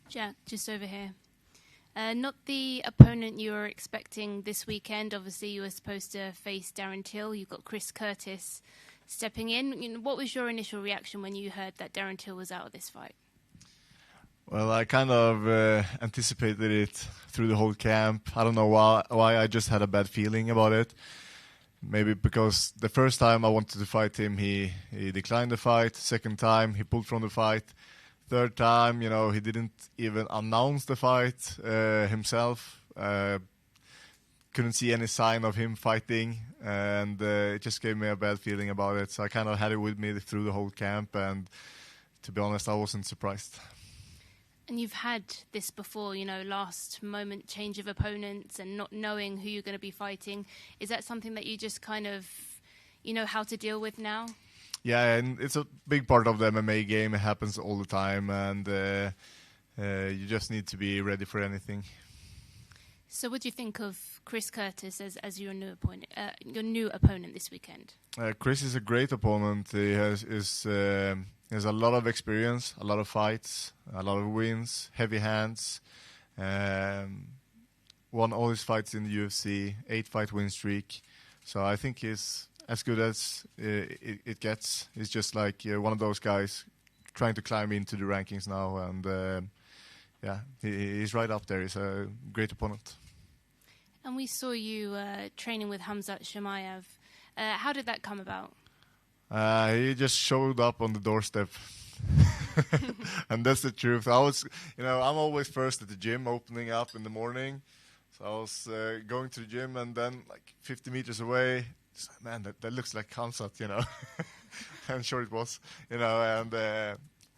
Jack, just over here. Not the opponent you were expecting this weekend. Obviously, you were supposed to face Darren Till. You've got Chris Curtis stepping in. What was your initial reaction when you heard that Darren Till was out of this fight? Well, I kind of anticipated it through the whole camp. I don't know why. I just had a bad feeling about it. Maybe because the first time I wanted to fight him, he declined the fight. Second time, he pulled from the fight. Third time, he didn't even announce the fight himself. Couldn't see any sign of him fighting, and it just gave me a bad feeling about it. So I kind of had it with me through the whole camp, and to be honest, I wasn't surprised. And you've had this before, last moment change of opponents and not knowing who you're going to be fighting. Is that something that you just kind of, how to deal with now? Yeah, and it's a big part of the MMA game. It happens all the time, and you just need to be ready for anything. So what do you think of Chris Curtis as your new opponent this weekend? Chris is a great opponent. He has a lot of experience, a lot of fights, a lot of wins, heavy hands. Won all his fights in the UFC, 8-fight win streak. So I think he's as good as it gets. He's just like one of those guys trying to climb into the rankings now. And he's right up there. He's a great opponent. And we saw you training with Khamzat Chimaev. How did that come about? He just showed up on the doorstep. And that's the truth. I'm always first at the gym, opening up in the morning. So I was going to the gym, and then like 50 meters away, man, that looks like Khamzat, And sure it was, and I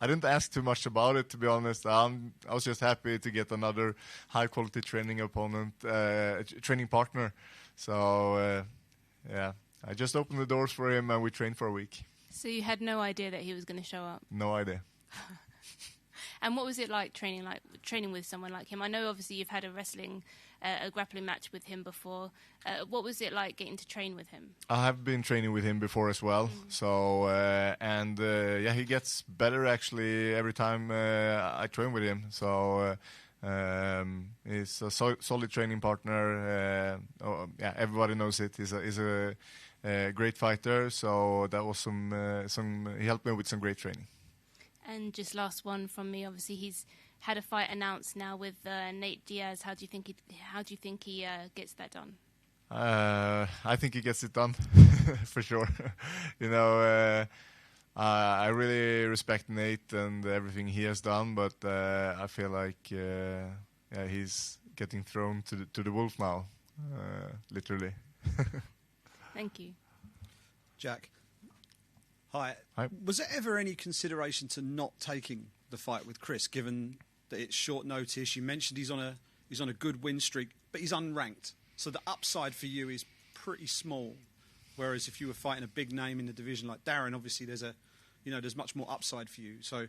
didn't ask too much about it, to be honest. I was just happy to get another high-quality training partner. So, I just opened the doors for him, and we trained for a week. So you had no idea that he was going to show up? No idea. And what was it like training with someone like him? I know obviously you've had a grappling match with him before. What was it like getting to train with him? I have been training with him before as well. So he gets better actually every time I train with him. So he's a solid training partner. Everybody knows it. He's a great fighter. So that was he helped me with some great training. And just last one from me. Obviously, he's had a fight announced now with Nate Diaz. How do you think he gets that done? I think he gets it done for sure. I really respect Nate and everything he has done, but I feel like he's getting thrown to the wolf now, literally. Thank you, Jack. Hi. Was there ever any consideration to not taking the fight with Chris, given that it's short notice? You mentioned he's on a good win streak, but he's unranked, so the upside for you is pretty small. Whereas if you were fighting a big name in the division like Darren, obviously there's much more upside for you. So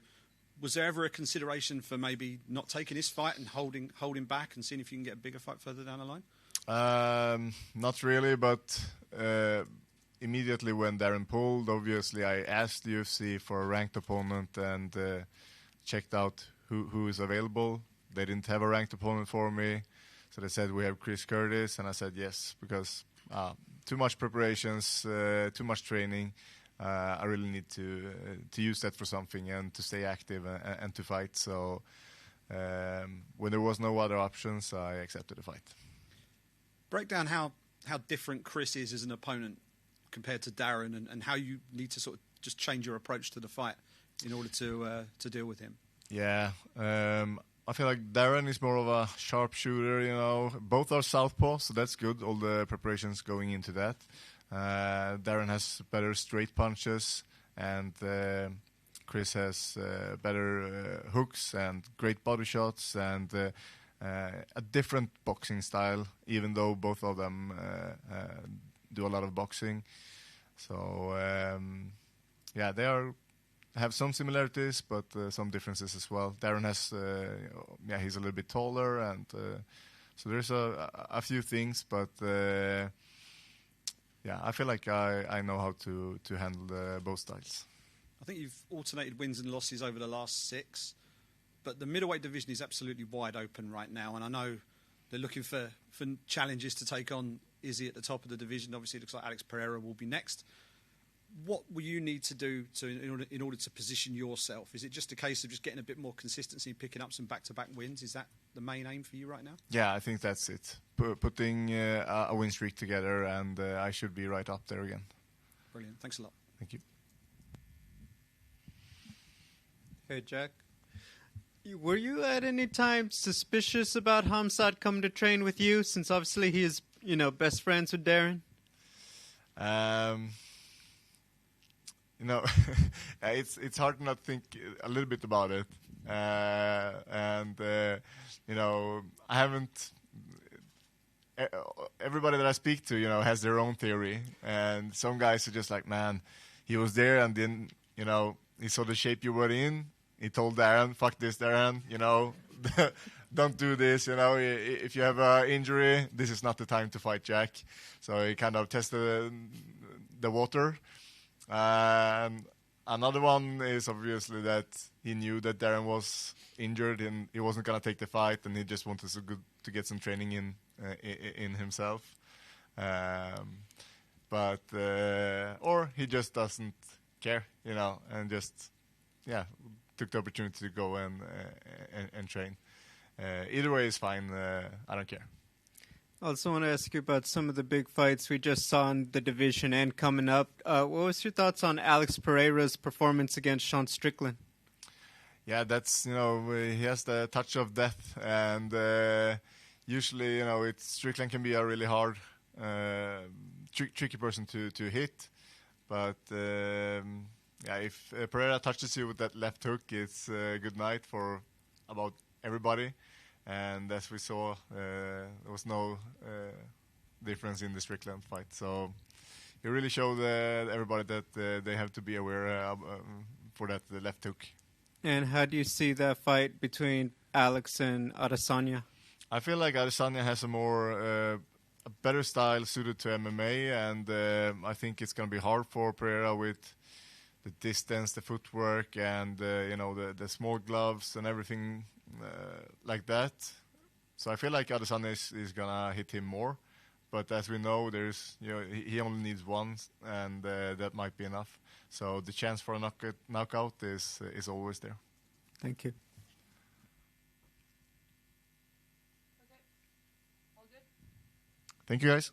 was there ever a consideration for maybe not taking this fight and holding back and seeing if you can get a bigger fight further down the line? Not really, but immediately when Darren pulled, obviously I asked the UFC for a ranked opponent and checked out who is available. They didn't have a ranked opponent for me, so they said we have Chris Curtis, and I said yes, because too much preparations, too much training. I really need to use that for something and to stay active and to fight. So when there was no other options, I accepted the fight. Break down how different Chris is as an opponent compared to Darren, and how you need to sort of just change your approach to the fight in order to deal with him. Yeah, I feel like Darren is more of a sharpshooter, Both are southpaw, so that's good, all the preparations going into that. Darren has better straight punches, and Chris has better hooks and great body shots, and a different boxing style, even though both of them do a lot of boxing. So, they have some similarities, but some differences as well. Darren has, he's a little bit taller, and so there's a few things, but I feel like I know how to handle both styles. I think you've alternated wins and losses over the last 6. But the middleweight division is absolutely wide open right now, and I know they're looking for challenges to take on Izzy at the top of the division. Obviously, it looks like Alex Pereira will be next. What will you need to do in order to position yourself? Is it just a case of just getting a bit more consistency, picking up some back-to-back wins? Is that the main aim for you right now? Yeah, I think that's it. Putting a win streak together, and I should be right up there again. Brilliant. Thanks a lot. Thank you. Hey, Jack. Were you at any time suspicious about Khamzat coming to train with you, since obviously he is, best friends with Darren? It's hard to not think a little bit about it, and I haven't. Everybody that I speak to, has their own theory, and some guys are just like, man, he was there, and then he saw the shape you were in. He told Darren, fuck this, Darren, don't do this, if you have an injury, this is not the time to fight Jack. So he kind of tested the water. And another one is obviously that he knew that Darren was injured and he wasn't going to take the fight, and he just wanted to get some training in himself. Or he just doesn't care, and just, took the opportunity to go and train. Either way is fine. I don't care. I also want to ask you about some of the big fights we just saw in the division and coming up. What was your thoughts on Alex Pereira's performance against Sean Strickland? Yeah, that's, he has the touch of death, and usually, Strickland can be a really hard, tricky person to hit, but if Pereira touches you with that left hook, it's a good night for about everybody. And as we saw, there was no difference in the Strickland fight. So he really showed everybody that they have to be aware for that left hook. And how do you see that fight between Alex and Adesanya? I feel like Adesanya has a better style suited to MMA, and I think it's going to be hard for Pereira with the distance, the footwork, and the small gloves and everything like that. So I feel like Adesanya is gonna hit him more, but as we know, there's he only needs one, and that might be enough. So the chance for a knockout is always there. Thank you. Okay. All good? Thank you, guys.